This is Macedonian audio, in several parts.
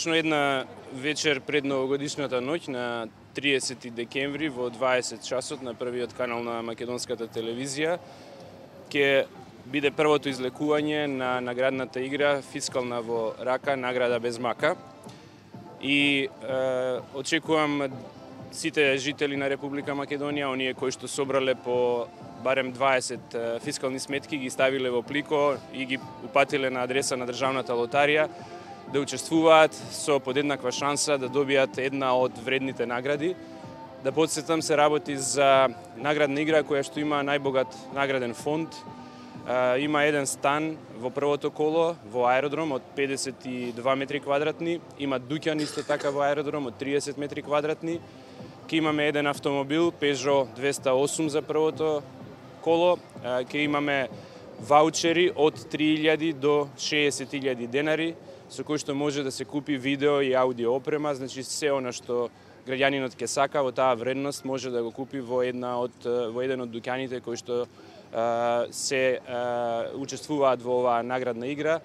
Точно една вечер пред новогодишната ноќ на 30 декември во 20 часот на првиот канал на македонската телевизија ќе биде првото излекување на наградната игра Фискална во рака, награда без мака. И очекувам сите жители на Република Македонија, оние кои што собрале по барем 20 фискални сметки, ги ставиле во плико и ги упатиле на адреса на Државната лотарија, да учествуваат со подеднаква шанса да добијат една од вредните награди. Да подсетам, се работи за наградна игра која што има најбогат награден фонд. Има еден стан во првото коло во аеродром од 52 метри квадратни, има дуќан исто така во аеродром од 30 метри квадратни. Ке имаме еден автомобил Peugeot 208 за првото коло, ке имаме ваучери од 3.000 до 60.000 денари, со кои што може да се купи видео и аудио опрема, значи се она што граѓанинот ќе сака во таа вредност може да го купи во еден од дуќаните кои што се учествуваат во оваа наградна игра.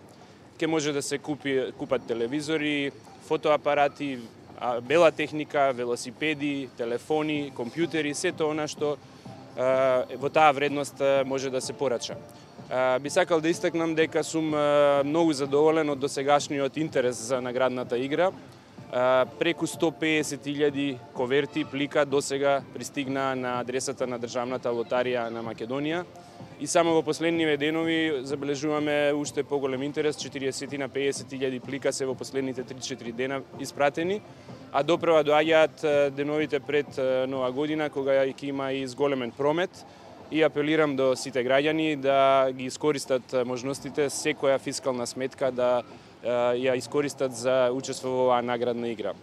Ке може да се купат телевизори, фотоапарати, бела техника, велосипеди, телефони, компјутери, сето она што во таа вредност може да се порача. Би сакал да истакнам дека сум многу задоволен од досегашниот интерес за наградната игра. Преку 150.000 коверти, плика досега пристигна на адресата на Државната лотарија на Македонија. И само во последниве денови забележуваме уште поголем интерес, 40-50.000 плика се во последните 3-4 дена испратени, а доправа доаѓаат деновите пред Нова година, кога ќе има и зголемен промет. И апелирам до сите граѓани да ги искористат можностите, секоја фискална сметка да ја искористат за учество во оваа наградна игра.